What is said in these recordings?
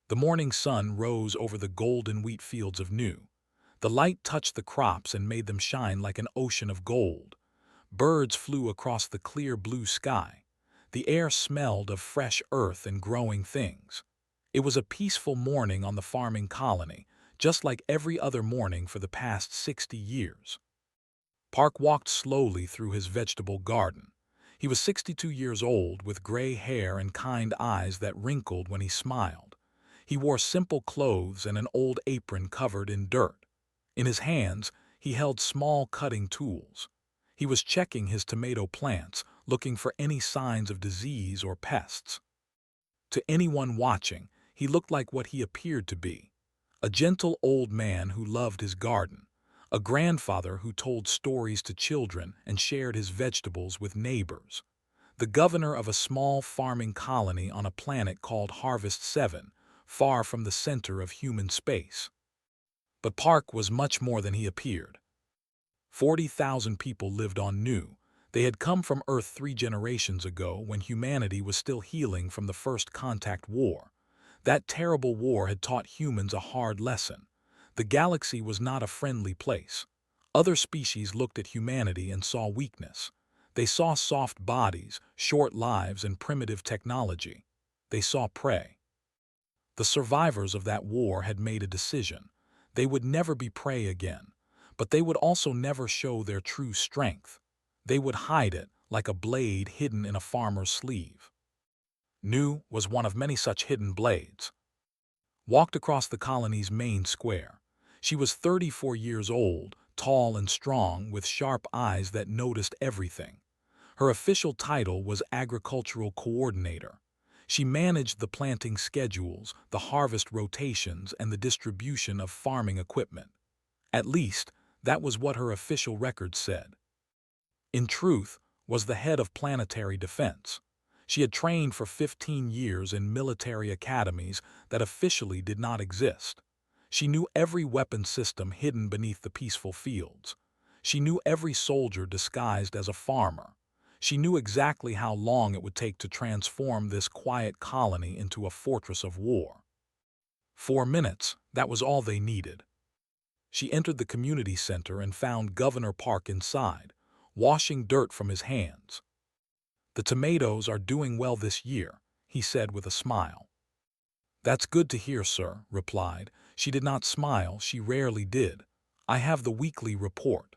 The morning sun rose over the golden wheat fields of New. The light touched the crops and made them shine like an ocean of gold. Birds flew across the clear blue sky. The air smelled of fresh earth and growing things. It was a peaceful morning on the farming colony, just like every other morning for the past 60 years. Park walked slowly through his vegetable garden. He was 62 years old, with gray hair and kind eyes that wrinkled when he smiled. He wore simple clothes and an old apron covered in dirt. In his hands, he held small cutting tools. He was checking his tomato plants, looking for any signs of disease or pests. To anyone watching, he looked like what he appeared to be: a gentle old man who loved his garden, a grandfather who told stories to children and shared his vegetables with neighbors, the governor of a small farming colony on a planet called Harvest 7, far from the center of human space. But Park was much more than he appeared. 40,000 people lived on New. They had come from Earth 3 generations ago, when humanity was still healing from the First Contact War. That terrible war had taught humans a hard lesson. The galaxy was not a friendly place. Other species looked at humanity and saw weakness. They saw soft bodies, short lives, and primitive technology. They saw prey. The survivors of that war had made a decision. They would never be prey again, but they would also never show their true strength. They would hide it, like a blade hidden in a farmer's sleeve. New was one of many such hidden blades. Walked across the colony's main square. She was 34 years old, tall and strong, with sharp eyes that noticed everything. Her official title was Agricultural Coordinator. She managed the planting schedules, the harvest rotations, and the distribution of farming equipment. At least, that was what her official records said. In truth, was the head of planetary defense. She had trained for 15 years in military academies that officially did not exist. She knew every weapon system hidden beneath the peaceful fields. She knew every soldier disguised as a farmer. She knew exactly how long it would take to transform this quiet colony into a fortress of war. 4 minutes, that was all they needed. She entered the community center and found Governor Park inside, washing dirt from his hands. "The tomatoes are doing well this year," he said with a smile. "That's good to hear, sir," replied. She did not smile, she rarely did. "I have the weekly report."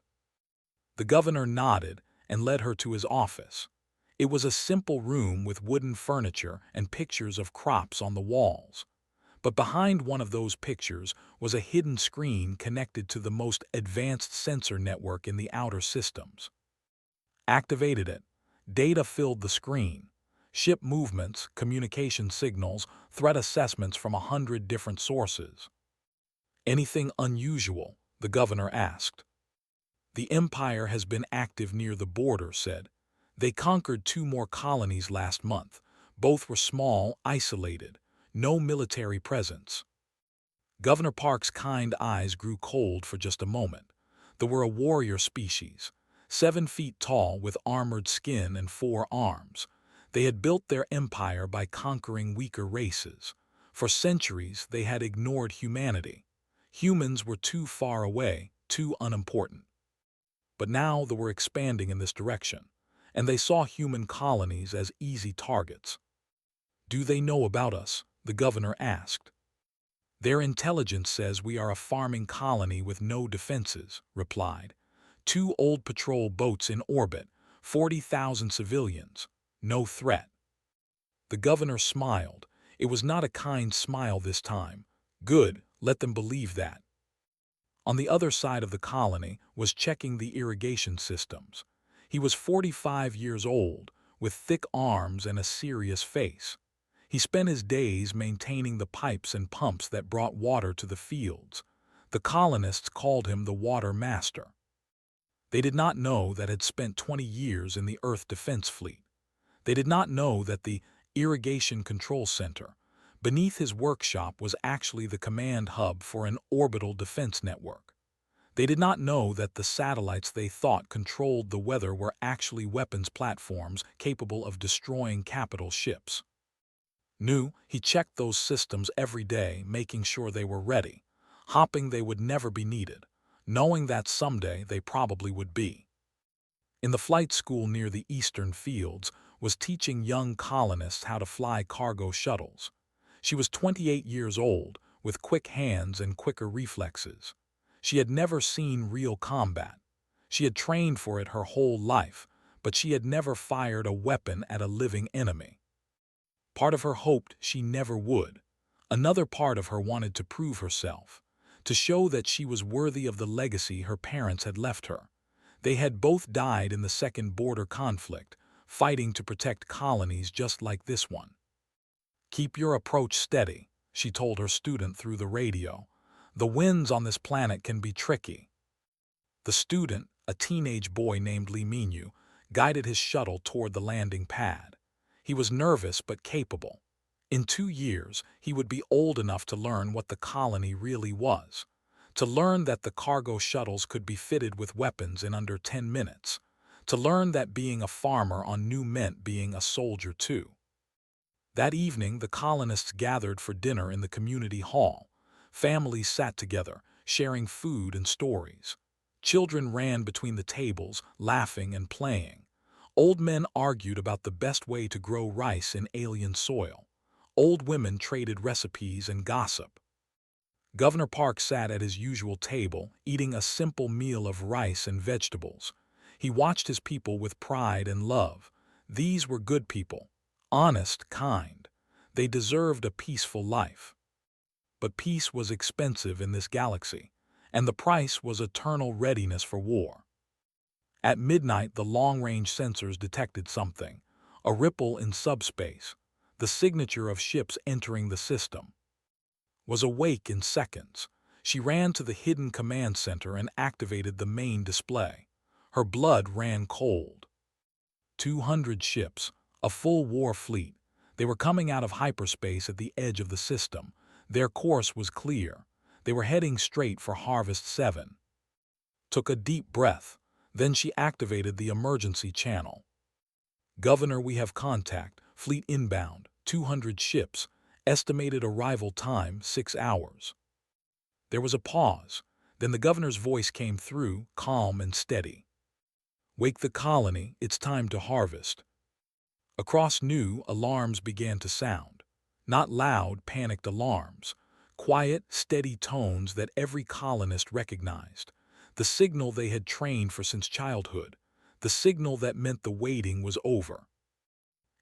The governor nodded and led her to his office. It was a simple room with wooden furniture and pictures of crops on the walls. But behind one of those pictures was a hidden screen connected to the most advanced sensor network in the outer systems. Activated it. Data filled the screen. Ship movements, communication signals, threat assessments from 100 different sources. "Anything unusual?" the governor asked. "The Empire has been active near the border," said. "They conquered 2 more colonies last month. Both were small, isolated. No military presence." Governor Park's kind eyes grew cold for just a moment. They were a warrior species, 7 feet tall with armored skin and 4 arms. They had built their empire by conquering weaker races. For centuries, they had ignored humanity. Humans were too far away, too unimportant. But now they were expanding in this direction, and they saw human colonies as easy targets. "Do they know about us?" the governor asked. "Their intelligence says we are a farming colony with no defenses," replied. 2 old patrol boats in orbit, 40,000 civilians. No threat." The governor smiled. It was not a kind smile this time. Good, let them believe that. On the other side of the colony was checking the irrigation systems. He was 45 years old, with thick arms and a serious face. He spent his days maintaining the pipes and pumps that brought water to the fields. The colonists called him the Water Master. They did not know that had spent 20 years in the Earth Defense Fleet. They did not know that the Irrigation Control Center beneath his workshop was actually the command hub for an orbital defense network. They did not know that the satellites they thought controlled the weather were actually weapons platforms capable of destroying capital ships. He checked those systems every day, making sure they were ready, hoping they would never be needed, knowing that someday they probably would be. In the flight school near the eastern fields was teaching young colonists how to fly cargo shuttles. She was 28 years old, with quick hands and quicker reflexes. She had never seen real combat. She had trained for it her whole life, but she had never fired a weapon at a living enemy. Part of her hoped she never would. Another part of her wanted to prove herself, to show that she was worthy of the legacy her parents had left her. They had both died in the Second Border Conflict, fighting to protect colonies just like this one. "Keep your approach steady," she told her student through the radio. "The winds on this planet can be tricky." The student, a teenage boy named Lee, guided his shuttle toward the landing pad. He was nervous but capable. In 2 years, he would be old enough to learn what the colony really was, to learn that the cargo shuttles could be fitted with weapons in under 10 minutes, to learn that being a farmer on New meant being a soldier too. That evening, the colonists gathered for dinner in the community hall. Families sat together, sharing food and stories. Children ran between the tables, laughing and playing. Old men argued about the best way to grow rice in alien soil. Old women traded recipes and gossip. Governor Park sat at his usual table, eating a simple meal of rice and vegetables. He watched his people with pride and love. These were good people, honest, kind. They deserved a peaceful life. But peace was expensive in this galaxy, and the price was eternal readiness for war. At midnight, the long-range sensors detected something, a ripple in subspace, the signature of ships entering the system. Was awake in seconds. She ran to the hidden command center and activated the main display. Her blood ran cold. 200 ships, a full war fleet. They were coming out of hyperspace at the edge of the system. Their course was clear. They were heading straight for Harvest 7. Took a deep breath. Then she activated the emergency channel. "Governor, we have contact. Fleet inbound. 200 ships. Estimated arrival time 6 hours. There was a pause. Then the governor's voice came through, calm and steady. "Wake the colony. It's time to harvest." Across New, alarms began to sound. Not loud, panicked alarms. Quiet, steady tones that every colonist recognized. The signal they had trained for since childhood. The signal that meant the waiting was over.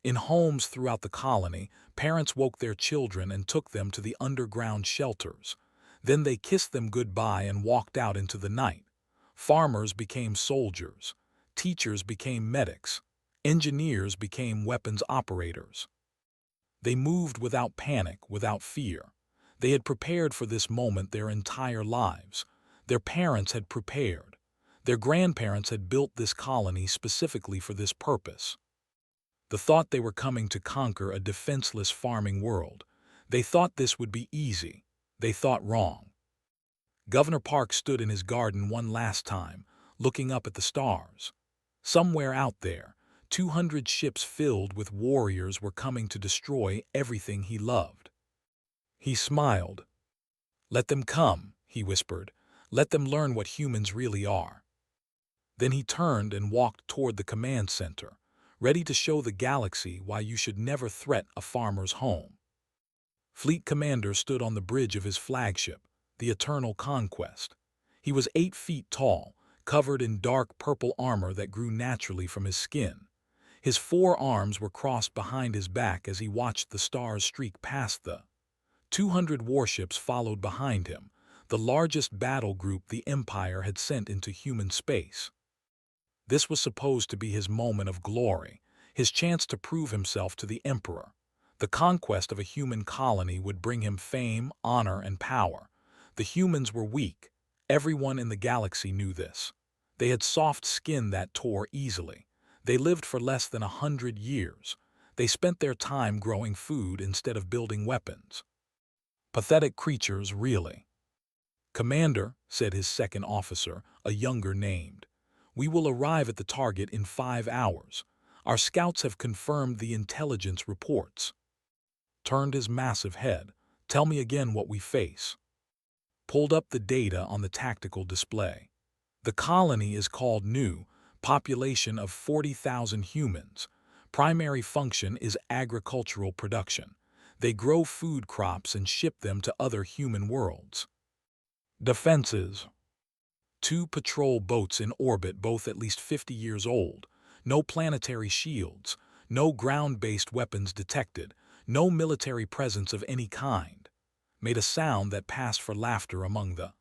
In homes throughout the colony, parents woke their children and took them to the underground shelters. Then they kissed them goodbye and walked out into the night. Farmers became soldiers. Teachers became medics. Engineers became weapons operators. They moved without panic, without fear. They had prepared for this moment their entire lives. Their parents had prepared. Their grandparents had built this colony specifically for this purpose. The thought they were coming to conquer a defenseless farming world. They thought this would be easy. They thought wrong. Governor Park stood in his garden one last time, looking up at the stars. Somewhere out there, 200 ships filled with warriors were coming to destroy everything he loved. He smiled. "Let them come," he whispered. "Let them learn what humans really are." Then he turned and walked toward the command center, ready to show the galaxy why you should never threat a farmer's home. Fleet Commander stood on the bridge of his flagship, the Eternal Conquest. He was 8 feet tall, covered in dark purple armor that grew naturally from his skin. His 4 arms were crossed behind his back as he watched the stars streak past the 200 warships followed behind him, the largest battle group the Empire had sent into human space. This was supposed to be his moment of glory, his chance to prove himself to the Emperor. The conquest of a human colony would bring him fame, honor, and power. The humans were weak. Everyone in the galaxy knew this. They had soft skin that tore easily. They lived for less than 100 years. They spent their time growing food instead of building weapons. Pathetic creatures, really. "Commander," said his second officer, a younger named, "we will arrive at the target in 5 hours. Our scouts have confirmed the intelligence reports." turned his massive head. "Tell me again what we face." Pulled up the data on the tactical display. The colony is called New, population of 40,000 humans. Primary function is agricultural production. They grow food crops and ship them to other human worlds. Defenses. 2 patrol boats in orbit, both at least 50 years old. No planetary shields. No ground-based weapons detected. No military presence of any kind. Made a sound that passed for laughter among the.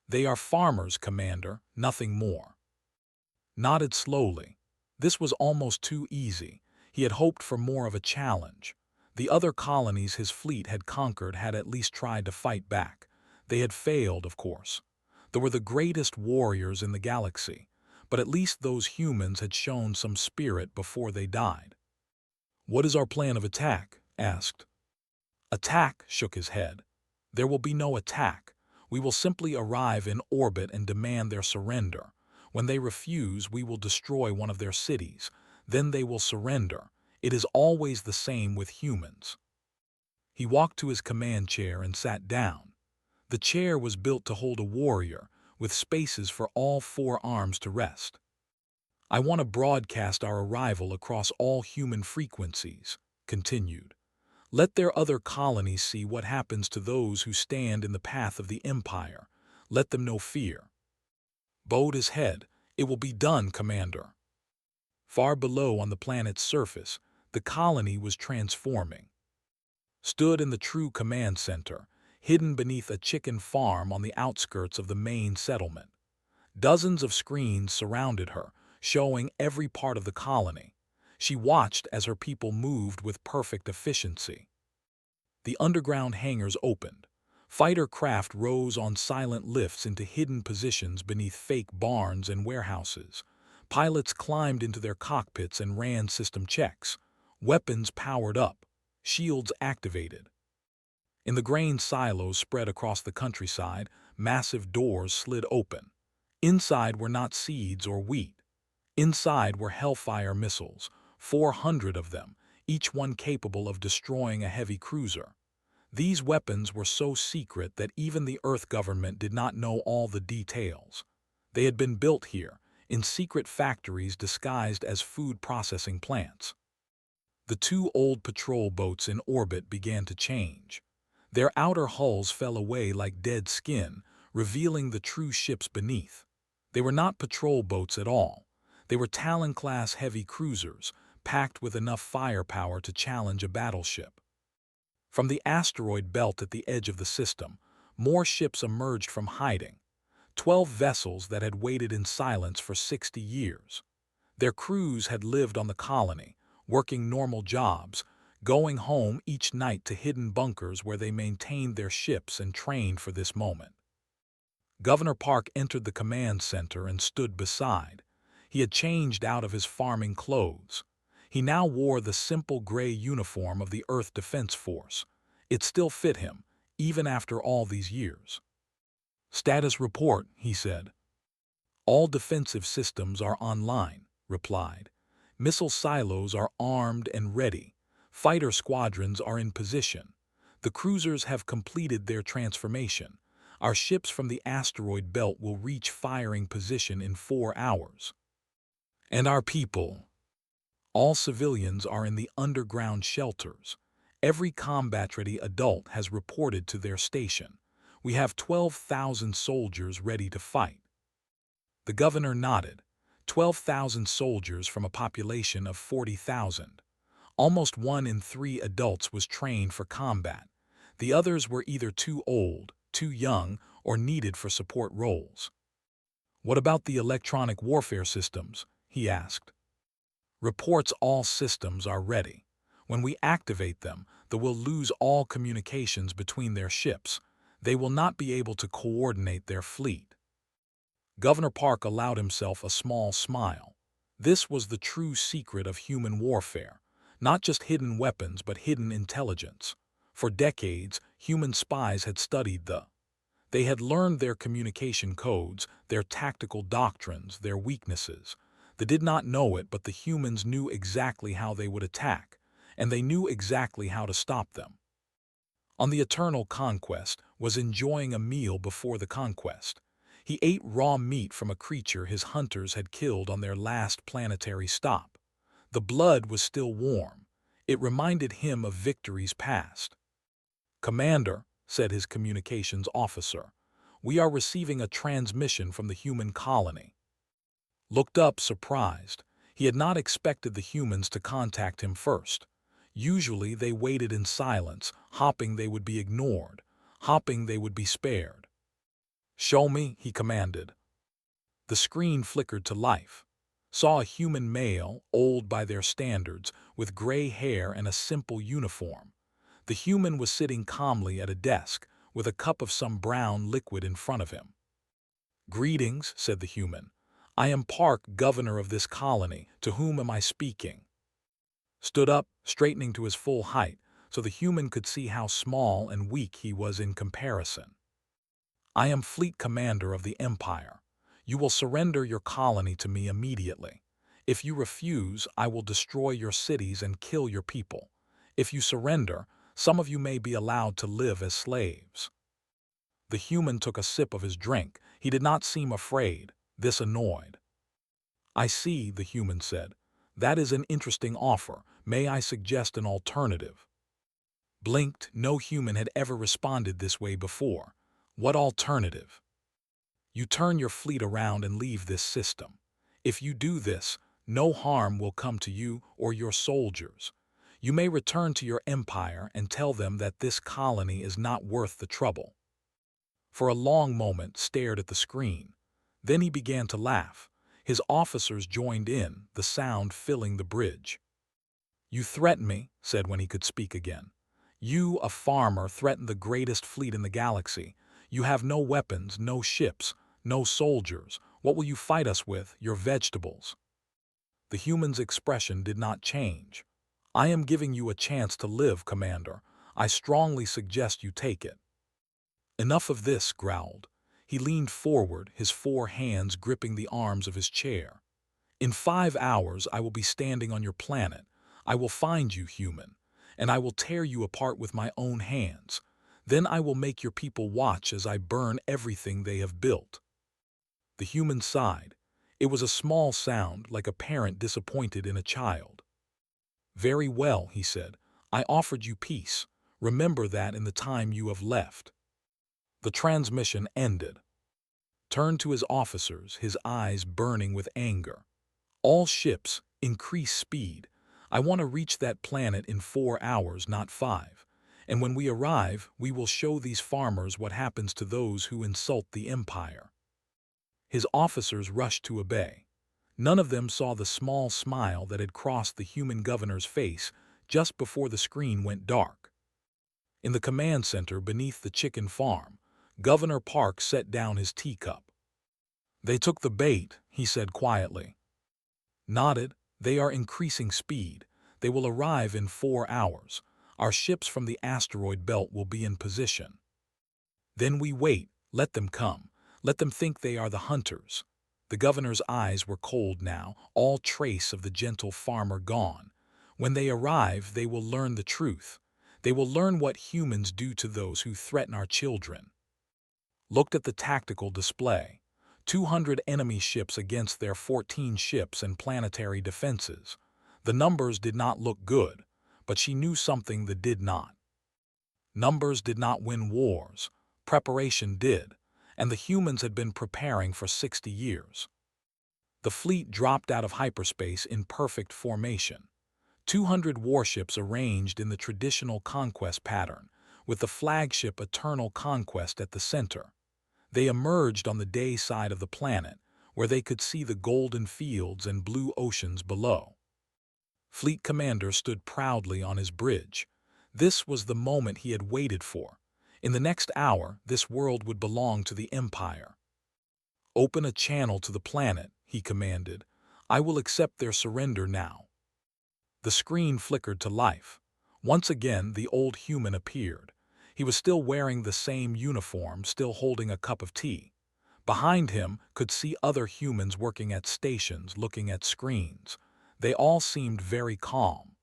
"They are farmers, Commander, nothing more." Nodded slowly. This was almost too easy. He had hoped for more of a challenge. The other colonies his fleet had conquered had at least tried to fight back. They had failed, of course. They were the greatest warriors in the galaxy, but at least those humans had shown some spirit before they died. "What is our plan of attack?" asked. Attack shook his head. "There will be no attack. We will simply arrive in orbit and demand their surrender. When they refuse, we will destroy one of their cities. Then they will surrender. It is always the same with humans." He walked to his command chair and sat down. The chair was built to hold a warrior, with spaces for all 4 arms to rest. "I want to broadcast our arrival across all human frequencies," continued. "Let their other colonies see what happens to those who stand in the path of the Empire. Let them know fear." Bowed his head. "It will be done, Commander." Far below on the planet's surface, the colony was transforming. Stood in the true command center, hidden beneath a chicken farm on the outskirts of the main settlement. Dozens of screens surrounded her, showing every part of the colony. She watched as her people moved with perfect efficiency. The underground hangars opened. Fighter craft rose on silent lifts into hidden positions beneath fake barns and warehouses. Pilots climbed into their cockpits and ran system checks. Weapons powered up. Shields activated. In the grain silos spread across the countryside, massive doors slid open. Inside were not seeds or wheat. Inside were Hellfire missiles, 400 of them, each one capable of destroying a heavy cruiser. These weapons were so secret that even the Earth government did not know all the details. They had been built here, in secret factories disguised as food processing plants. The 2 old patrol boats in orbit began to change. Their outer hulls fell away like dead skin, revealing the true ships beneath. They were not patrol boats at all. They were Talon-class heavy cruisers, packed with enough firepower to challenge a battleship. From the asteroid belt at the edge of the system, more ships emerged from hiding. 12 vessels that had waited in silence for 60 years. Their crews had lived on the colony, working normal jobs, going home each night to hidden bunkers where they maintained their ships and trained for this moment. Governor Park entered the command center and stood beside. He had changed out of his farming clothes. He now wore the simple gray uniform of the Earth Defense Force. It still fit him, even after all these years. "Status report," he said. "All defensive systems are online," replied. "Missile silos are armed and ready. Fighter squadrons are in position. The cruisers have completed their transformation. Our ships from the asteroid belt will reach firing position in 4 hours. And our people? All civilians are in the underground shelters. Every combat-ready adult has reported to their station. We have 12,000 soldiers ready to fight." The governor nodded. 12,000 soldiers from a population of 40,000. Almost 1 in 3 adults was trained for combat. The others were either too old, too young, or needed for support roles. "What about the electronic warfare systems?" he asked. "Reports all systems are ready. When we activate them, they will lose all communications between their ships. They will not be able to coordinate their fleet." Governor Park allowed himself a small smile. This was the true secret of human warfare. Not just hidden weapons, but hidden intelligence. For decades, human spies had studied the. They had learned their communication codes, their tactical doctrines, their weaknesses. They did not know it, but the humans knew exactly how they would attack, and they knew exactly how to stop them. on the eternal conquest, was enjoying a meal before the conquest. He ate raw meat from a creature his hunters had killed on their last planetary stop. The blood was still warm. It reminded him of victories past. "Commander," said his communications officer, "we are receiving a transmission from the human colony." Looked up, surprised. He had not expected the humans to contact him first. Usually they waited in silence, hoping they would be ignored, hoping they would be spared. "Show me," he commanded. The screen flickered to life. Saw a human male, old by their standards, with gray hair and a simple uniform. The human was sitting calmly at a desk, with a cup of some brown liquid in front of him. "Greetings," said the human. "I am Park, governor of this colony. To whom am I speaking?" Stood up, straightening to his full height, so the human could see how small and weak he was in comparison. "I am Fleet Commander of the Empire. You will surrender your colony to me immediately. If you refuse, I will destroy your cities and kill your people. If you surrender, some of you may be allowed to live as slaves." The human took a sip of his drink. He did not seem afraid. This annoyed. "I see," the human said. "That is an interesting offer. May I suggest an alternative?" Blinked. No human had ever responded this way before. What alternative? "You turn your fleet around and leave this system. If you do this, no harm will come to you or your soldiers. You may return to your empire and tell them that this colony is not worth the trouble." For a long moment stared at the screen. Then he began to laugh. His officers joined in, the sound filling the bridge. "You threaten me," said when he could speak again. "You, a farmer, threaten the greatest fleet in the galaxy. You have no weapons, no ships, no soldiers. What will you fight us with? Your vegetables?" The human's expression did not change. "I am giving you a chance to live, Commander. I strongly suggest you take it." "Enough of this," growled. He leaned forward, his 4 hands gripping the arms of his chair. "In 5 hours I will be standing on your planet. I will find you, human, and I will tear you apart with my own hands. Then I will make your people watch as I burn everything they have built." The human sighed. It was a small sound, like a parent disappointed in a child. "Very well," he said. "I offered you peace. Remember that in the time you have left." The transmission ended. Turned to his officers, his eyes burning with anger. "All ships, increase speed. I want to reach that planet in 4 hours, not 5. And when we arrive, we will show these farmers what happens to those who insult the Empire." His officers rushed to obey. None of them saw the small smile that had crossed the human governor's face just before the screen went dark. In the command center beneath the chicken farm, Governor Park set down his teacup. "They took the bait," he said quietly. Nodded. "They are increasing speed. They will arrive in 4 hours. Our ships from the asteroid belt will be in position. Then we wait. Let them come. Let them think they are the hunters." The governor's eyes were cold now, all trace of the gentle farmer gone. "When they arrive, they will learn the truth. They will learn what humans do to those who threaten our children." Looked at the tactical display. 200 enemy ships against their 14 ships and planetary defenses. The numbers did not look good, but she knew something that did not. Numbers did not win wars. Preparation did, and the humans had been preparing for 60 years. The fleet dropped out of hyperspace in perfect formation. 200 warships arranged in the traditional conquest pattern, with the flagship Eternal Conquest at the center. They emerged on the day side of the planet, where they could see the golden fields and blue oceans below. Fleet Commander stood proudly on his bridge. This was the moment he had waited for. In the next hour, this world would belong to the Empire. "Open a channel to the planet," he commanded. "I will accept their surrender now." The screen flickered to life. Once again, the old human appeared. He was still wearing the same uniform, still holding a cup of tea. Behind him could see other humans working at stations, looking at screens. They all seemed very calm.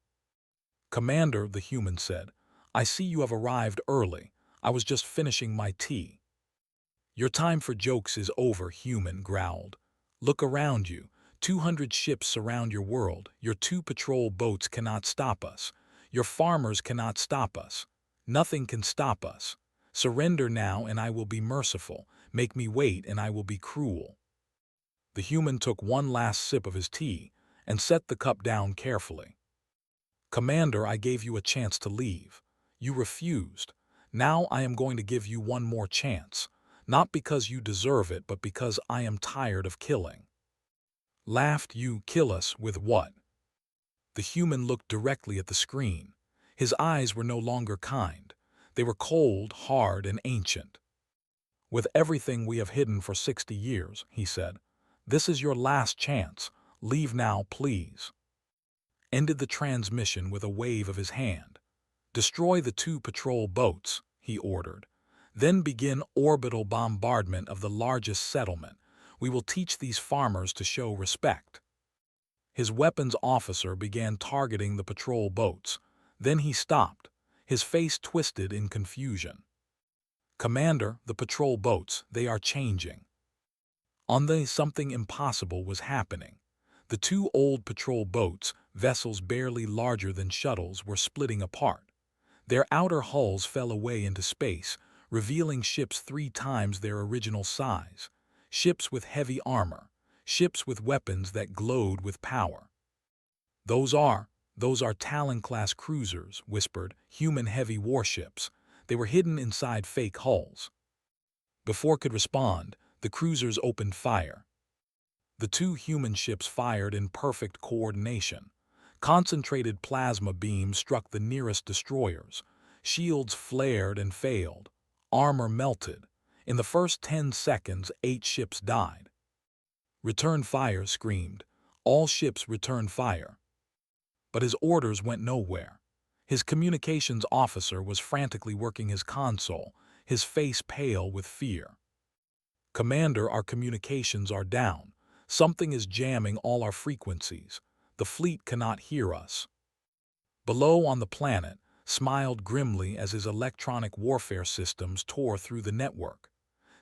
"Commander," the human said, I see you have arrived early. I was just finishing my tea." "Your time for jokes is over," Human growled. "Look around you. 200 ships surround your world. Your 2 patrol boats cannot stop us. Your farmers cannot stop us. Nothing can stop us. Surrender now and I will be merciful. Make me wait and I will be cruel." The human took one last sip of his tea and set the cup down carefully. "Commander, I gave you a chance to leave. You refused. Now I am going to give you one more chance. Not because you deserve it, but because I am tired of killing." Laughed. "You kill us with what?" The human looked directly at the screen. His eyes were no longer kind. They were cold, hard, and ancient. "With everything we have hidden for 60 years, he said. "This is your last chance. Leave now, please." Ended the transmission with a wave of his hand. "Destroy the 2 patrol boats," he ordered. "Then begin orbital bombardment of the largest settlement. We will teach these farmers to show respect." His weapons officer began targeting the patrol boats. Then he stopped, his face twisted in confusion. "Commander, the patrol boats, they are changing." On the something impossible was happening. The 2 old patrol boats, vessels barely larger than shuttles, were splitting apart. Their outer hulls fell away into space, revealing ships 3 times their original size. Ships with heavy armor. Ships with weapons that glowed with power. Those are Talon-class cruisers," whispered, "human heavy warships. They were hidden inside fake hulls." Before could respond, the cruisers opened fire. The 2 human ships fired in perfect coordination. Concentrated plasma beams struck the nearest destroyers. Shields flared and failed. Armor melted. In the first 10 seconds, 8 ships died. "Return fire," screamed. "All ships return fire." But his orders went nowhere. His communications officer was frantically working his console, his face pale with fear. "Commander, our communications are down. Something is jamming all our frequencies. The fleet cannot hear us." Below on the planet, smiled grimly as his electronic warfare systems tore through the network.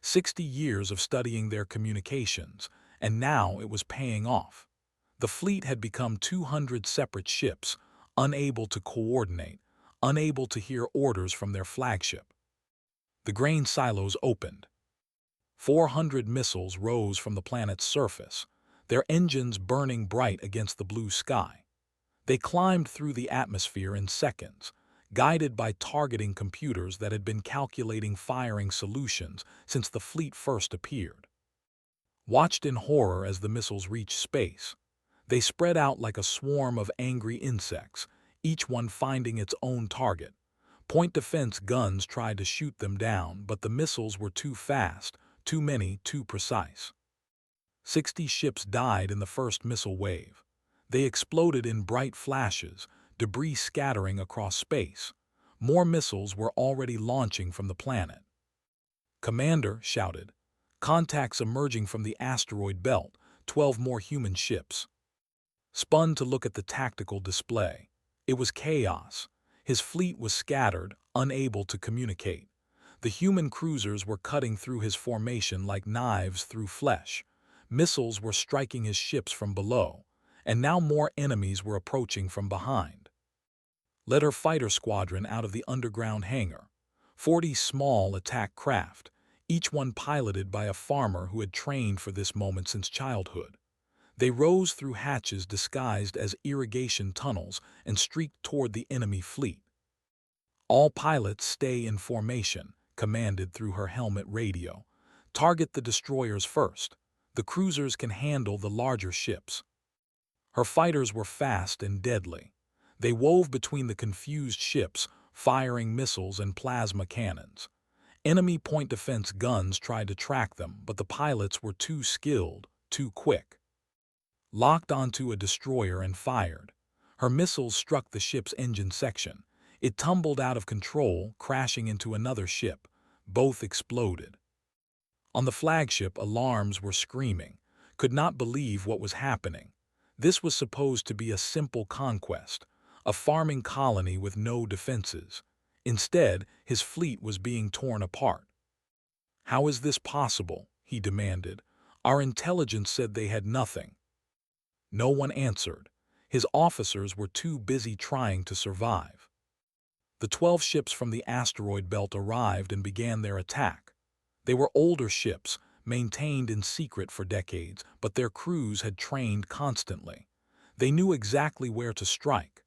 60 years of studying their communications, and now it was paying off. The fleet had become 200 separate ships, unable to coordinate, unable to hear orders from their flagship. The grain silos opened. 400 missiles rose from the planet's surface, their engines burning bright against the blue sky. They climbed through the atmosphere in seconds, guided by targeting computers that had been calculating firing solutions since the fleet first appeared. Watched in horror as the missiles reached space. They spread out like a swarm of angry insects, each one finding its own target. Point defense guns tried to shoot them down, but the missiles were too fast, too many, too precise. 60 ships died in the first missile wave. They exploded in bright flashes, debris scattering across space. More missiles were already launching from the planet. "Commander," shouted. "Contacts emerging from the asteroid belt, 12 more human ships." Spun to look at the tactical display. It was chaos. His fleet was scattered, unable to communicate. The human cruisers were cutting through his formation like knives through flesh. Missiles were striking his ships from below, and now more enemies were approaching from behind. Led her fighter squadron out of the underground hangar. 40 small attack craft, each one piloted by a farmer who had trained for this moment since childhood. They rose through hatches disguised as irrigation tunnels and streaked toward the enemy fleet. "All pilots stay in formation," commanded through her helmet radio. "Target the destroyers first. The cruisers can handle the larger ships." Her fighters were fast and deadly. They wove between the confused ships, firing missiles and plasma cannons. Enemy point defense guns tried to track them, but the pilots were too skilled, too quick. Locked onto a destroyer and fired. Her missiles struck the ship's engine section. It tumbled out of control, crashing into another ship. Both exploded. On the flagship, alarms were screaming. Could not believe what was happening. This was supposed to be a simple conquest, a farming colony with no defenses. Instead, his fleet was being torn apart. "How is this possible?" he demanded. "Our intelligence said they had nothing." No one answered. His officers were too busy trying to survive. The 12 ships from the asteroid belt arrived and began their attack. They were older ships, maintained in secret for decades, but their crews had trained constantly. They knew exactly where to strike.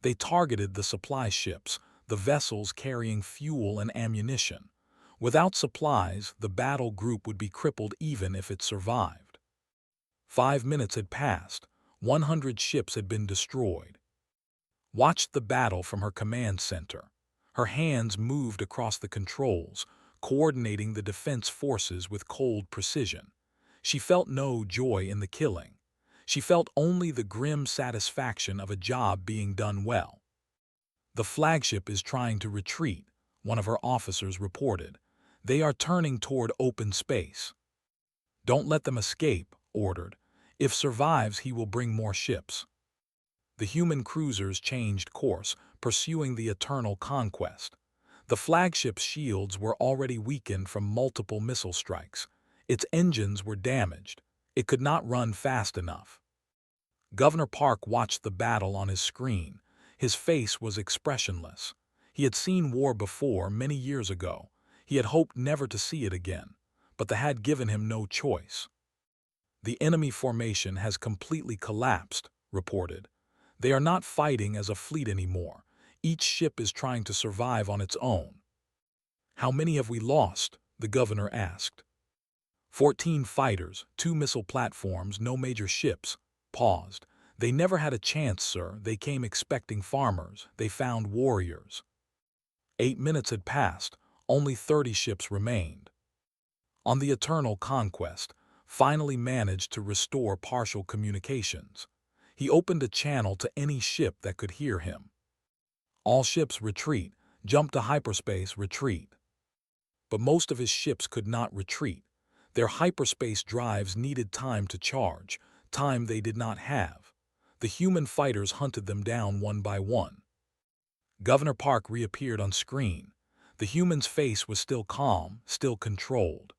They targeted the supply ships, the vessels carrying fuel and ammunition. Without supplies, the battle group would be crippled even if it survived. 5 minutes had passed. 100 ships had been destroyed. Watched the battle from her command center. Her hands moved across the controls, coordinating the defense forces with cold precision. She felt no joy in the killing. She felt only the grim satisfaction of a job being done well. "The flagship is trying to retreat," one of her officers reported. "They are turning toward open space." "Don't let them escape," ordered. "If survives, he will bring more ships." The human cruisers changed course, pursuing the eternal conquest. The flagship's shields were already weakened from multiple missile strikes. Its engines were damaged. It could not run fast enough. Governor Park watched the battle on his screen. His face was expressionless. He had seen war before, many years ago. He had hoped never to see it again, but they had given him no choice. "The enemy formation has completely collapsed," reported. "They are not fighting as a fleet anymore. Each ship is trying to survive on its own." "How many have we lost?" the governor asked. 14 fighters, 2 missile platforms, no major ships." Paused. "They never had a chance, sir. They came expecting farmers. They found warriors." 8 minutes had passed. Only 30 ships remained. On the eternal conquest, finally managed to restore partial communications. He opened a channel to any ship that could hear him. "All ships retreat. Jump to hyperspace, retreat." But most of his ships could not retreat. Their hyperspace drives needed time to charge, time they did not have. The human fighters hunted them down one by one. Governor Park reappeared on screen. The human's face was still calm, still controlled.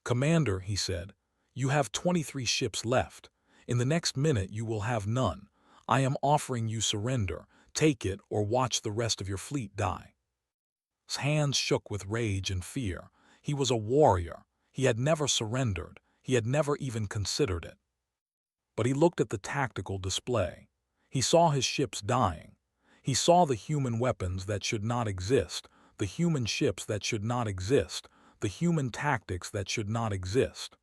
"Commander," he said, "you have 23 ships left. In the next minute you will have none. I am offering you surrender. Take it or watch the rest of your fleet die." His hands shook with rage and fear. He was a warrior. He had never surrendered. He had never even considered it. But he looked at the tactical display. He saw his ships dying. He saw the human weapons that should not exist, the human ships that should not exist, the human tactics that should not exist.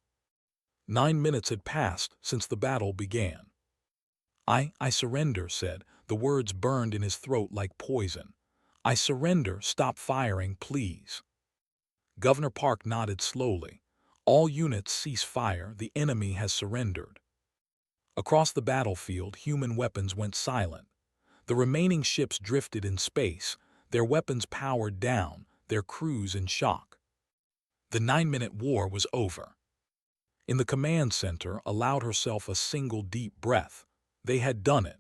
9 minutes had passed since the battle began. I surrender," said. The words burned in his throat like poison. "I surrender. Stop firing, please." Governor Park nodded slowly. "All units cease fire. The enemy has surrendered." Across the battlefield, human weapons went silent. The remaining ships drifted in space, their weapons powered down, their crews in shock. The 9-minute war was over. In the command center, allowed herself a single deep breath. They had done it.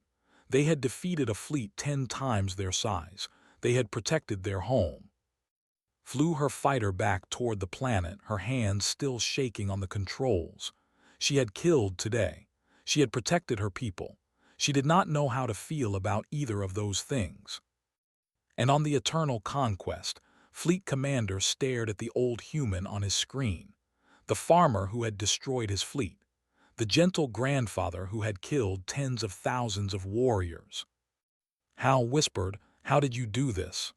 They had defeated a fleet 10 times their size. They had protected their home. Flew her fighter back toward the planet, her hands still shaking on the controls. She had killed today. She had protected her people. She did not know how to feel about either of those things. And on the eternal conquest, Fleet Commander stared at the old human on his screen. The farmer who had destroyed his fleet. The gentle grandfather who had killed tens of thousands of warriors. Hal whispered, "How did you do this?"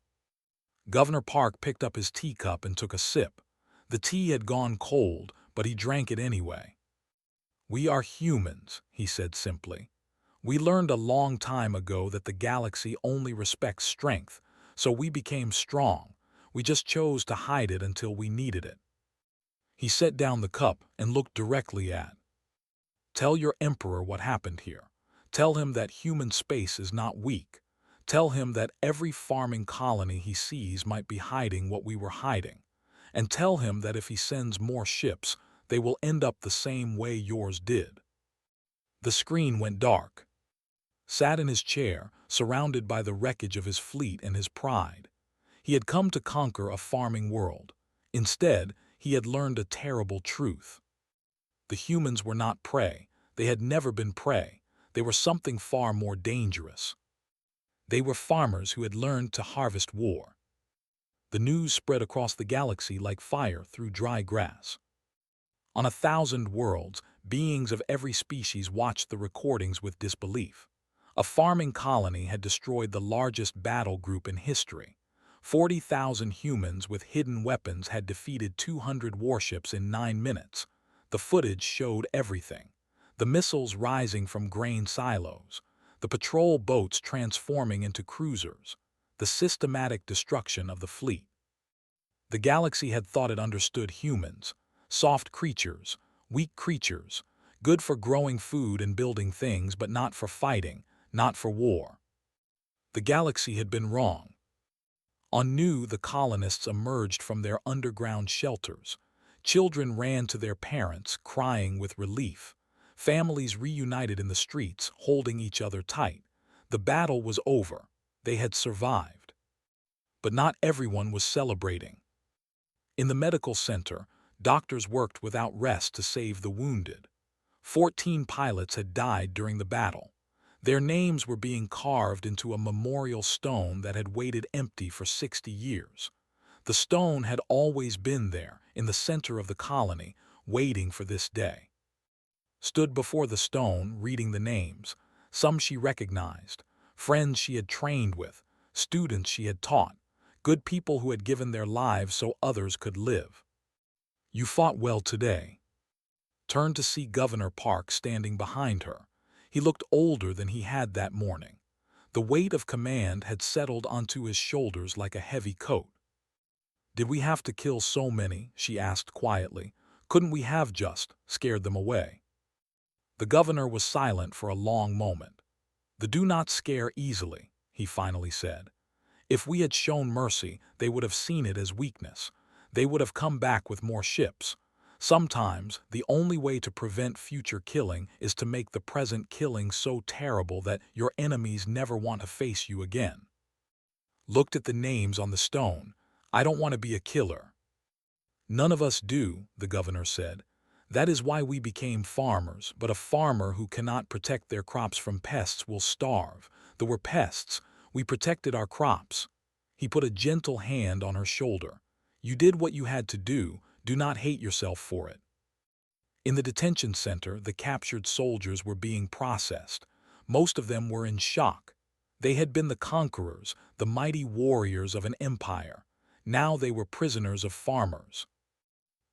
Governor Park picked up his teacup and took a sip. The tea had gone cold, but he drank it anyway. "We are humans," he said simply. "We learned a long time ago that the galaxy only respects strength, so we became strong. We just chose to hide it until we needed it." He set down the cup and looked directly at. "Tell your emperor what happened here. Tell him that human space is not weak. Tell him that every farming colony he sees might be hiding what we were hiding. And tell him that if he sends more ships, they will end up the same way yours did." The screen went dark. Sat in his chair, surrounded by the wreckage of his fleet and his pride. He had come to conquer a farming world. Instead, he had learned a terrible truth. The humans were not prey. They had never been prey. They were something far more dangerous. They were farmers who had learned to harvest war. The news spread across the galaxy like fire through dry grass. On 1,000 worlds, beings of every species watched the recordings with disbelief. A farming colony had destroyed the largest battle group in history. 40,000 humans with hidden weapons had defeated 200 warships in 9 minutes. The footage showed everything. The missiles rising from grain silos, the patrol boats transforming into cruisers, the systematic destruction of the fleet. The galaxy had thought it understood humans, soft creatures, weak creatures, good for growing food and building things, but not for fighting, not for war. The galaxy had been wrong. On Nu, the colonists emerged from their underground shelters. Children ran to their parents, crying with relief. Families reunited in the streets, holding each other tight. The battle was over. They had survived. But not everyone was celebrating. In the medical center, doctors worked without rest to save the wounded. 14 pilots had died during the battle. Their names were being carved into a memorial stone that had waited empty for 60 years. The stone had always been there, in the center of the colony, waiting for this day. Stood before the stone, reading the names. Some she recognized, friends she had trained with, students she had taught, good people who had given their lives so others could live. You fought well today. Turned to see Governor Park standing behind her. He looked older than he had that morning. The weight of command had settled onto his shoulders like a heavy coat. Did we have to kill so many? She asked quietly. Couldn't we have just scared them away? The governor was silent for a long moment. "The do not scare easily," he finally said. "If we had shown mercy, they would have seen it as weakness. They would have come back with more ships. Sometimes, the only way to prevent future killing is to make the present killing so terrible that your enemies never want to face you again." Looked at the names on the stone. "I don't want to be a killer." "None of us do," the governor said. "That is why we became farmers, but a farmer who cannot protect their crops from pests will starve. There were pests. We protected our crops." He put a gentle hand on her shoulder. "You did what you had to do. Do not hate yourself for it." In the detention center, the captured soldiers were being processed. Most of them were in shock. They had been the conquerors, the mighty warriors of an empire. Now they were prisoners of farmers.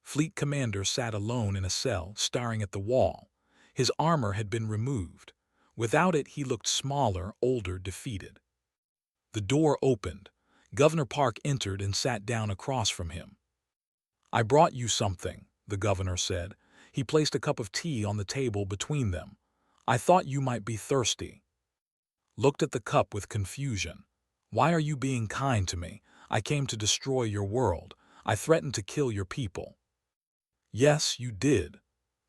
Fleet Commander sat alone in a cell, staring at the wall. His armor had been removed. Without it, he looked smaller, older, defeated. The door opened. Governor Park entered and sat down across from him. "I brought you something," the governor said. He placed a cup of tea on the table between them. "I thought you might be thirsty." Looked at the cup with confusion. "Why are you being kind to me? I came to destroy your world. I threatened to kill your people." "Yes, you did."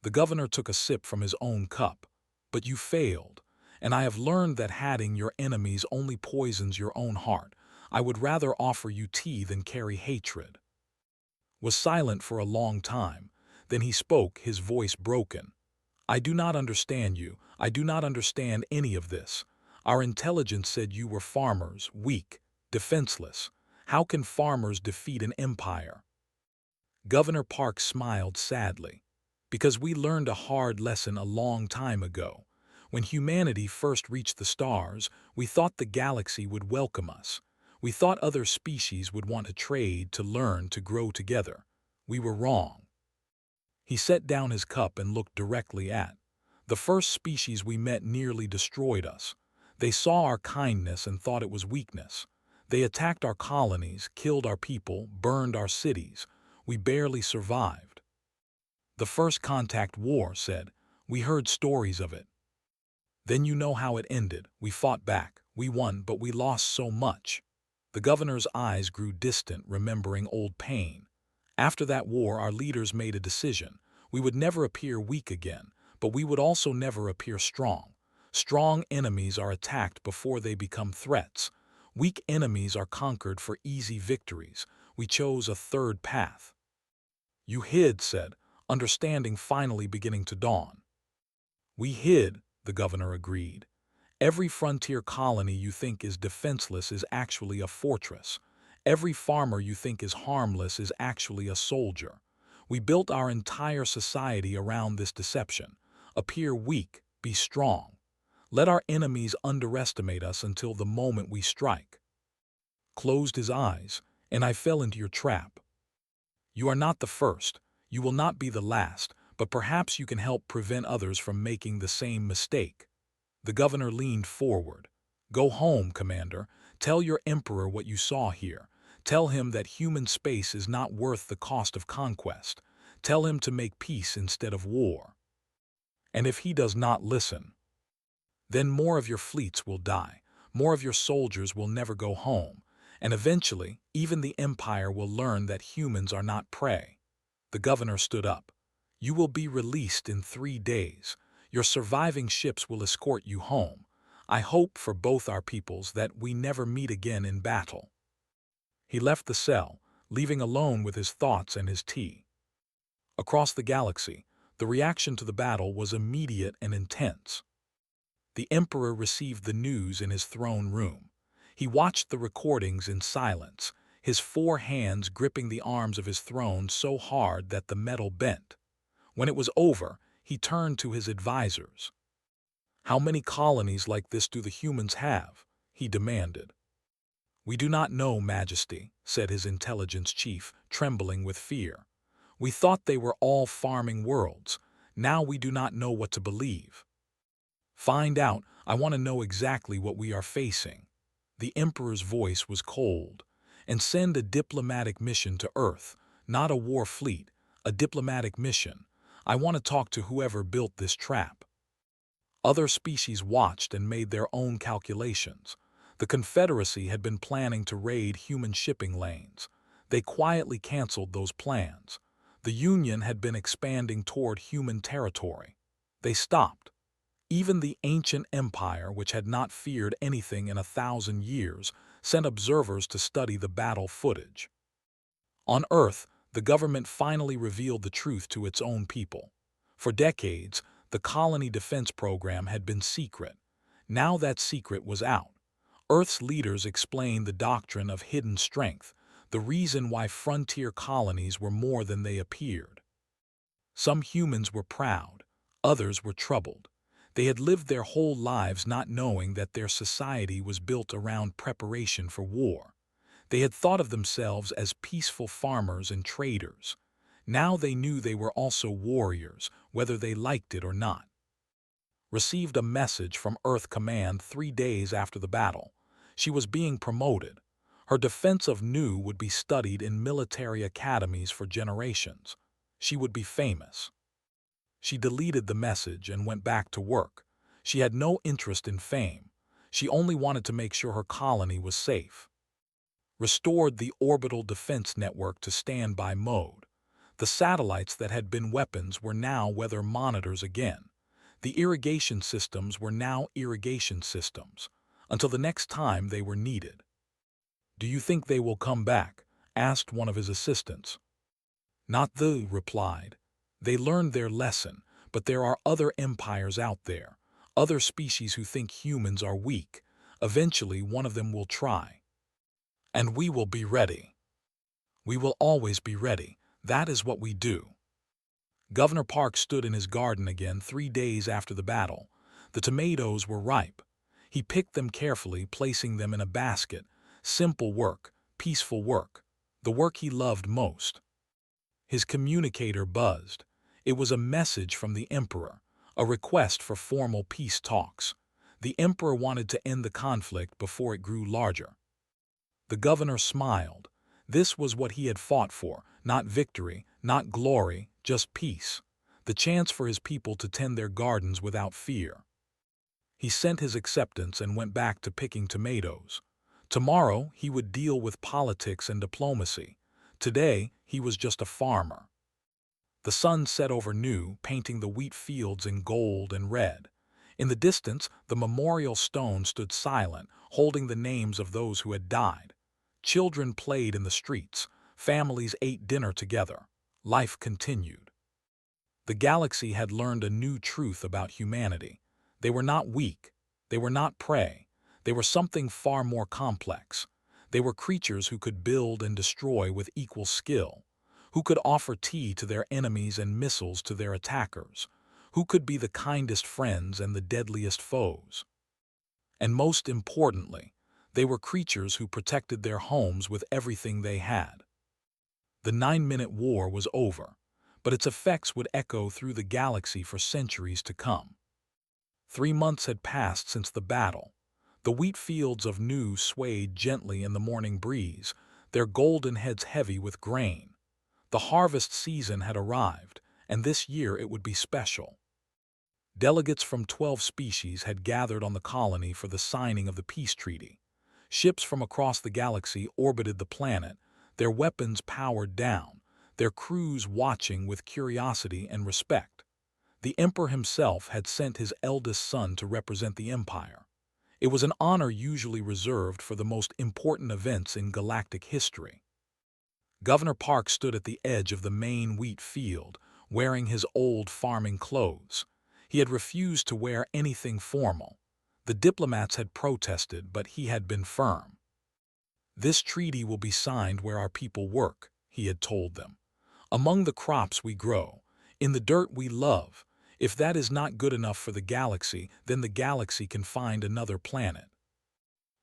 The governor took a sip from his own cup. "But you failed. And I have learned that hating your enemies only poisons your own heart. I would rather offer you tea than carry hatred." Was silent for a long time. Then he spoke, his voice broken. "I do not understand you. I do not understand any of this. Our intelligence said you were farmers, weak, defenseless. How can farmers defeat an empire?" Governor Park smiled sadly. "Because we learned a hard lesson a long time ago. When humanity first reached the stars, we thought the galaxy would welcome us. We thought other species would want to trade, to learn, to grow together. We were wrong." He set down his cup and looked directly at. "The first species we met nearly destroyed us. They saw our kindness and thought it was weakness. They attacked our colonies, killed our people, burned our cities. We barely survived. The first contact war said, we heard stories of it. Then you know how it ended. We fought back. We won, but we lost so much." The governor's eyes grew distant, remembering old pain. "After that war, our leaders made a decision. We would never appear weak again, but we would also never appear strong. Strong enemies are attacked before they become threats. Weak enemies are conquered for easy victories. We chose a third path. You hid, said, understanding finally beginning to dawn. We hid, the governor agreed. Every frontier colony you think is defenseless is actually a fortress. Every farmer you think is harmless is actually a soldier. We built our entire society around this deception. Appear weak, be strong. Let our enemies underestimate us until the moment we strike. Closed his eyes, and I fell into your trap. You are not the first, you will not be the last, but perhaps you can help prevent others from making the same mistake. The governor leaned forward. Go home, Commander. Tell your emperor what you saw here. Tell him that human space is not worth the cost of conquest. Tell him to make peace instead of war. And if he does not listen, then more of your fleets will die, more of your soldiers will never go home, and eventually, even the Empire will learn that humans are not prey. The governor stood up. You will be released in 3 days. Your surviving ships will escort you home. I hope for both our peoples that we never meet again in battle. He left the cell, leaving alone with his thoughts and his tea. Across the galaxy, the reaction to the battle was immediate and intense. The Emperor received the news in his throne room. He watched the recordings in silence, his 4 hands gripping the arms of his throne so hard that the metal bent. When it was over, he turned to his advisors. How many colonies like this do the humans have? He demanded. We do not know, Majesty, said his intelligence chief, trembling with fear. We thought they were all farming worlds. Now we do not know what to believe. Find out. I want to know exactly what we are facing. The Emperor's voice was cold. And send a diplomatic mission to Earth, not a war fleet, a diplomatic mission. I want to talk to whoever built this trap. Other species watched and made their own calculations. The Confederacy had been planning to raid human shipping lanes. They quietly canceled those plans. The Union had been expanding toward human territory. They stopped. Even the ancient empire, which had not feared anything in 1,000 years, sent observers to study the battle footage. On Earth, the government finally revealed the truth to its own people. For decades, the colony defense program had been secret. Now that secret was out. Earth's leaders explained the doctrine of hidden strength, the reason why frontier colonies were more than they appeared. Some humans were proud, others were troubled. They had lived their whole lives not knowing that their society was built around preparation for war. They had thought of themselves as peaceful farmers and traders. Now they knew they were also warriors, whether they liked it or not. Received a message from Earth Command 3 days after the battle. She was being promoted. Her defense of Nu would be studied in military academies for generations. She would be famous. She deleted the message and went back to work. She had no interest in fame. She only wanted to make sure her colony was safe. Restored the orbital defense network to standby mode. The satellites that had been weapons were now weather monitors again. The irrigation systems were now irrigation systems, until the next time they were needed. Do you think they will come back? Asked one of his assistants. Not the, replied. They learned their lesson, but there are other empires out there, other species who think humans are weak. Eventually, one of them will try. And we will be ready. We will always be ready. That is what we do. Governor Park stood in his garden again 3 days after the battle. The tomatoes were ripe. He picked them carefully, placing them in a basket. Simple work, peaceful work, the work he loved most. His communicator buzzed. It was a message from the Emperor, a request for formal peace talks. The Emperor wanted to end the conflict before it grew larger. The governor smiled. This was what he had fought for, not victory, not glory, just peace. The chance for his people to tend their gardens without fear. He sent his acceptance and went back to picking tomatoes. Tomorrow he would deal with politics and diplomacy. Today he was just a farmer. The sun set over Nu, painting the wheat fields in gold and red. In the distance, the memorial stone stood silent, holding the names of those who had died. Children played in the streets. Families ate dinner together. Life continued. The galaxy had learned a new truth about humanity. They were not weak. They were not prey. They were something far more complex. They were creatures who could build and destroy with equal skill, who could offer tea to their enemies and missiles to their attackers, who could be the kindest friends and the deadliest foes. And most importantly, they were creatures who protected their homes with everything they had. The 9-minute war was over, but its effects would echo through the galaxy for centuries to come. 3 months had passed since the battle. The wheat fields of Nu swayed gently in the morning breeze, their golden heads heavy with grain. The harvest season had arrived, and this year it would be special. Delegates from 12 species had gathered on the colony for the signing of the peace treaty. Ships from across the galaxy orbited the planet, their weapons powered down, their crews watching with curiosity and respect. The Emperor himself had sent his eldest son to represent the Empire. It was an honor usually reserved for the most important events in galactic history. Governor Park stood at the edge of the main wheat field, wearing his old farming clothes. He had refused to wear anything formal. The diplomats had protested, but he had been firm. "This treaty will be signed where our people work," he had told them. "Among the crops we grow, in the dirt we love. If that is not good enough for the galaxy, then the galaxy can find another planet."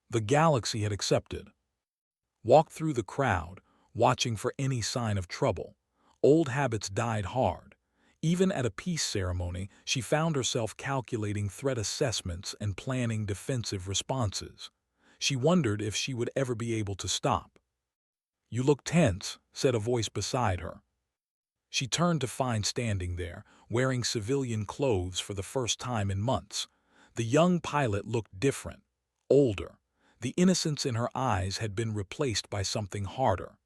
The galaxy had accepted. Walked through the crowd, watching for any sign of trouble. Old habits died hard. Even at a peace ceremony, she found herself calculating threat assessments and planning defensive responses. She wondered if she would ever be able to stop. "You look tense," said a voice beside her. She turned to find standing there, wearing civilian clothes for the first time in months. The young pilot looked different, older. The innocence in her eyes had been replaced by something harder.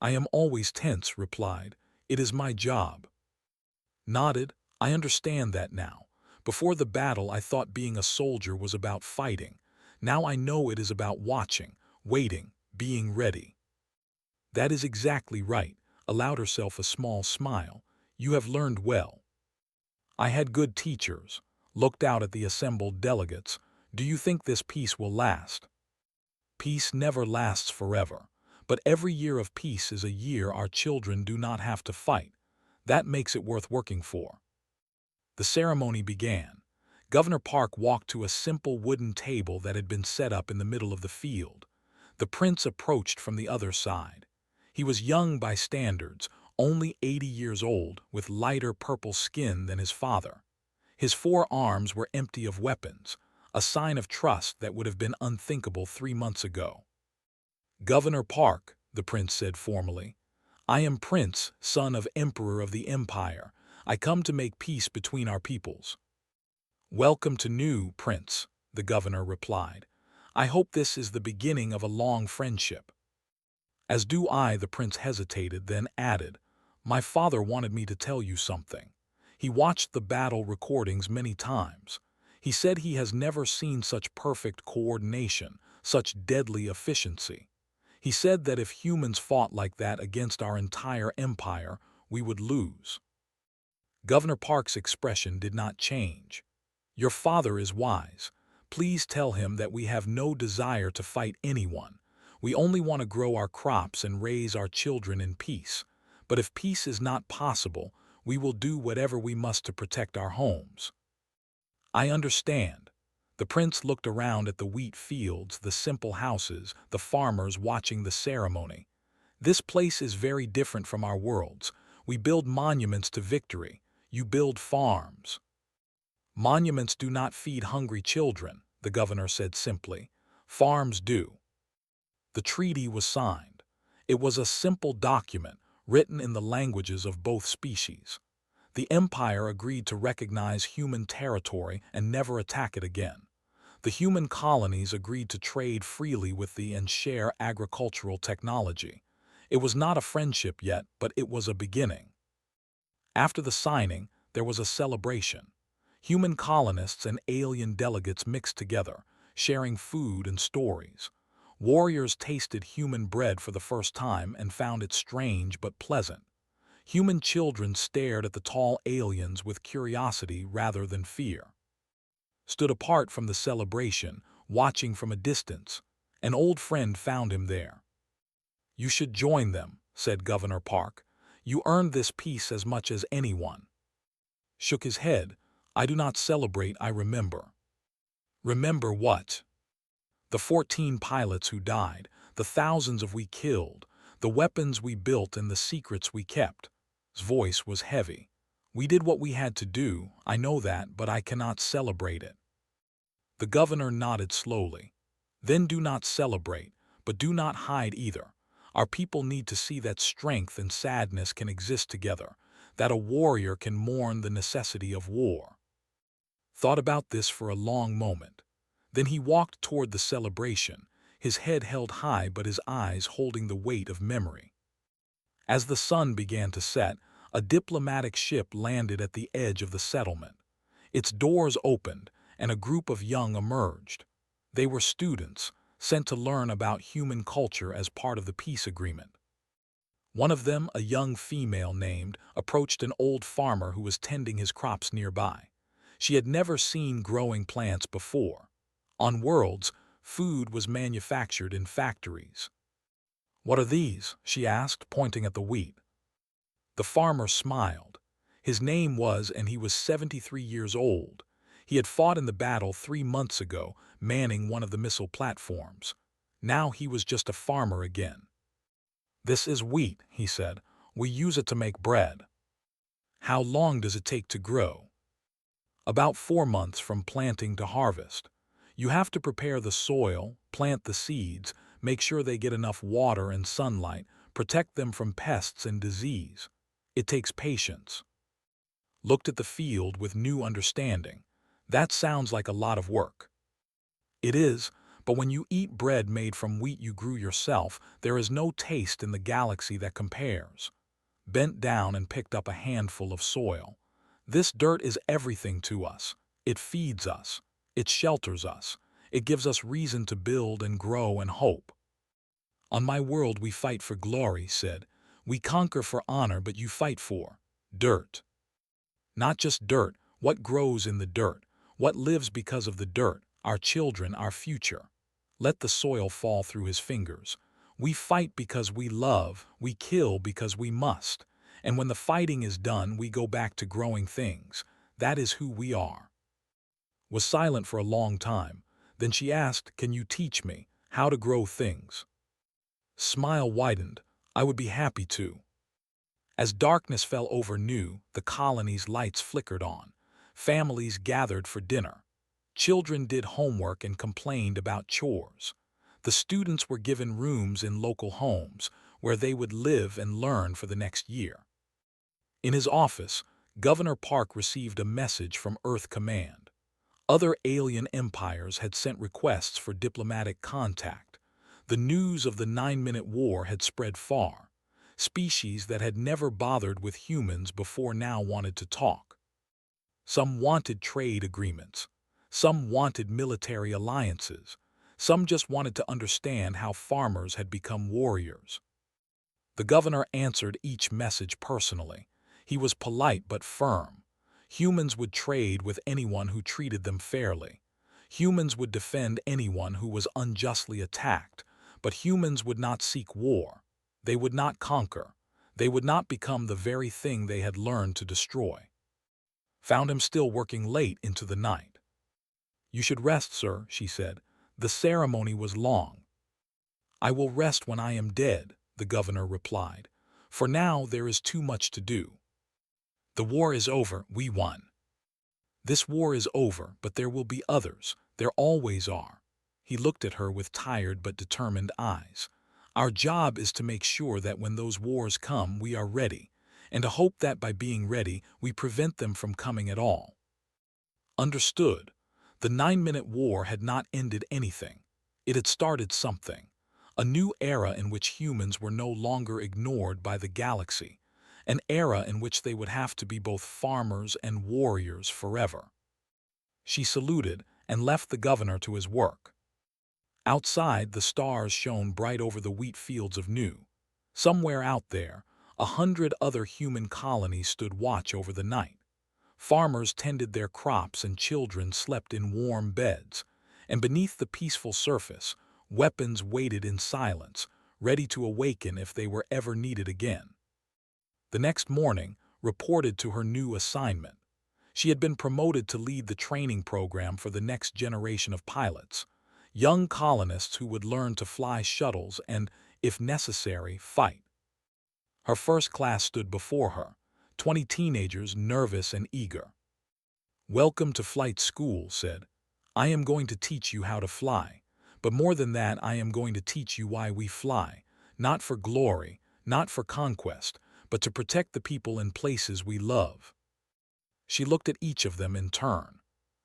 "I am always tense," replied. "It is my job." Nodded. "I understand that now. Before the battle I thought being a soldier was about fighting. Now I know it is about watching, waiting, being ready." "That is exactly right," allowed herself a small smile. "You have learned well." "I had good teachers." Looked out at the assembled delegates. "Do you think this peace will last?" "Peace never lasts forever. But every year of peace is a year our children do not have to fight. That makes it worth working for." The ceremony began. Governor Park walked to a simple wooden table that had been set up in the middle of the field. The prince approached from the other side. He was young by standards, only 80 years old, with lighter purple skin than his father. His 4 arms were empty of weapons, a sign of trust that would have been unthinkable 3 months ago. "Governor Park," the prince said formally, "I am Prince, son of Emperor of the Empire. I come to make peace between our peoples." "Welcome to Nu, Prince," the governor replied. "I hope this is the beginning of a long friendship." "As do I," the prince hesitated, then added, "My father wanted me to tell you something. He watched the battle recordings many times. He said he has never seen such perfect coordination, such deadly efficiency. He said that if humans fought like that against our entire empire, we would lose." Governor Park's expression did not change. "Your father is wise. Please tell him that we have no desire to fight anyone. We only want to grow our crops and raise our children in peace. But if peace is not possible, we will do whatever we must to protect our homes." "I understand." The prince looked around at the wheat fields, the simple houses, the farmers watching the ceremony. "This place is very different from our worlds. We build monuments to victory. You build farms." "Monuments do not feed hungry children," the governor said simply. "Farms do." The treaty was signed. It was a simple document, written in the languages of both species. The Empire agreed to recognize human territory and never attack it again. The human colonies agreed to trade freely with and share agricultural technology. It was not a friendship yet, but it was a beginning. After the signing, there was a celebration. Human colonists and alien delegates mixed together, sharing food and stories. Warriors tasted human bread for the first time and found it strange but pleasant. Human children stared at the tall aliens with curiosity rather than fear. Stood apart from the celebration, watching from a distance. An old friend found him there. "You should join them," said Governor Park. "You earned this peace as much as anyone." Shook his head. "I do not celebrate, I remember." "Remember what?" "The 14 pilots who died, the thousands of we killed, the weapons we built and the secrets we kept." His voice was heavy. "We did what we had to do, I know that, but I cannot celebrate it." The governor nodded slowly. "Then do not celebrate, but do not hide either. Our people need to see that strength and sadness can exist together, that a warrior can mourn the necessity of war." Thought about this for a long moment. Then he walked toward the celebration, his head held high but his eyes holding the weight of memory. As the sun began to set, a diplomatic ship landed at the edge of the settlement. Its doors opened, and a group of young emerged. They were students, sent to learn about human culture as part of the peace agreement. One of them, a young female named, approached an old farmer who was tending his crops nearby. She had never seen growing plants before. On worlds, food was manufactured in factories. "What are these?" she asked, pointing at the wheat. The farmer smiled. His name was, and he was 73 years old. He had fought in the battle 3 months ago, manning one of the missile platforms. Now he was just a farmer again. "This is wheat," he said. "We use it to make bread." "How long does it take to grow?" "About 4 months from planting to harvest. You have to prepare the soil, plant the seeds, make sure they get enough water and sunlight, protect them from pests and disease. It takes patience." Looked at the field with new understanding. "That sounds like a lot of work." "It is, but when you eat bread made from wheat you grew yourself, there is no taste in the galaxy that compares." Bent down and picked up a handful of soil. "This dirt is everything to us. It feeds us. It shelters us. It gives us reason to build and grow and hope." "On my world we fight for glory," said. "We conquer for honor, but you fight for dirt." "Not just dirt, what grows in the dirt, what lives because of the dirt, our children, our future." Let the soil fall through his fingers. "We fight because we love, we kill because we must. And when the fighting is done, we go back to growing things. That is who we are." Was silent for a long time. Then she asked, "Can you teach me how to grow things?" Smile widened. "I would be happy to." As darkness fell over New, the colony's lights flickered on. Families gathered for dinner. Children did homework and complained about chores. The students were given rooms in local homes, where they would live and learn for the next year. In his office, Governor Park received a message from Earth Command. Other alien empires had sent requests for diplomatic contact. The news of the 9-minute war had spread far. Species that had never bothered with humans before now wanted to talk. Some wanted trade agreements. Some wanted military alliances. Some just wanted to understand how farmers had become warriors. The governor answered each message personally. He was polite but firm. Humans would trade with anyone who treated them fairly. Humans would defend anyone who was unjustly attacked, but humans would not seek war. They would not conquer. They would not become the very thing they had learned to destroy. Found him still working late into the night. "You should rest, sir," she said. "The ceremony was long." "I will rest when I am dead," the governor replied. "For now there is too much to do. The war is over, we won. This war is over, but there will be others. There always are." He looked at her with tired but determined eyes. "Our job is to make sure that when those wars come, we are ready, and to hope that by being ready, we prevent them from coming at all." Understood. The 9-minute war had not ended anything. It had started something. A new era in which humans were no longer ignored by the galaxy. An era in which they would have to be both farmers and warriors forever. She saluted and left the governor to his work. Outside, the stars shone bright over the wheat fields of New. Somewhere out there, 100 other human colonies stood watch over the night. Farmers tended their crops and children slept in warm beds, and beneath the peaceful surface, weapons waited in silence, ready to awaken if they were ever needed again. The next morning reported to her new assignment. She had been promoted to lead the training program for the next generation of pilots, young colonists who would learn to fly shuttles and, if necessary, fight. Her first class stood before her, 20 teenagers nervous and eager. "Welcome to flight school," said. "I am going to teach you how to fly, but more than that I am going to teach you why we fly, not for glory, not for conquest, but to protect the people and places we love." She looked at each of them in turn.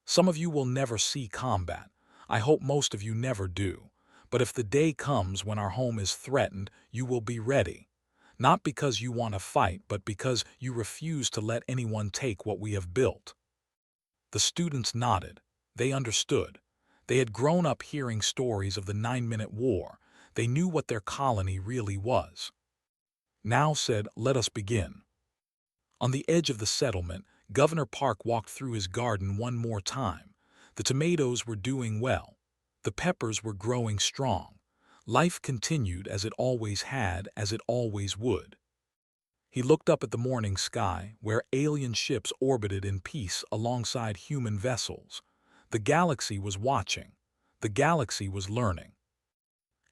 "Some of you will never see combat. I hope most of you never do. But if the day comes when our home is threatened, you will be ready. Not because you want to fight, but because you refuse to let anyone take what we have built." The students nodded. They understood. They had grown up hearing stories of the 9-Minute War. They knew what their colony really was. Now said, "Let us begin." On the edge of the settlement, Governor Park walked through his garden one more time. The tomatoes were doing well. The peppers were growing strong. Life continued as it always had, as it always would. He looked up at the morning sky, where alien ships orbited in peace alongside human vessels. The galaxy was watching. The galaxy was learning.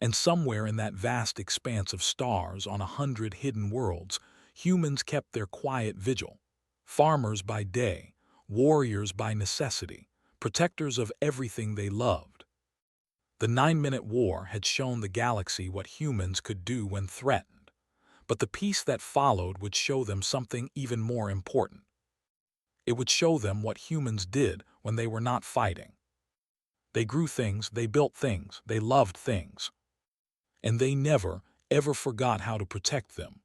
And somewhere in that vast expanse of stars on 100 hidden worlds, humans kept their quiet vigil. Farmers by day, warriors by necessity, protectors of everything they loved. The 9-Minute War had shown the galaxy what humans could do when threatened. But the peace that followed would show them something even more important. It would show them what humans did when they were not fighting. They grew things, they built things, they loved things. And they never, ever forgot how to protect them.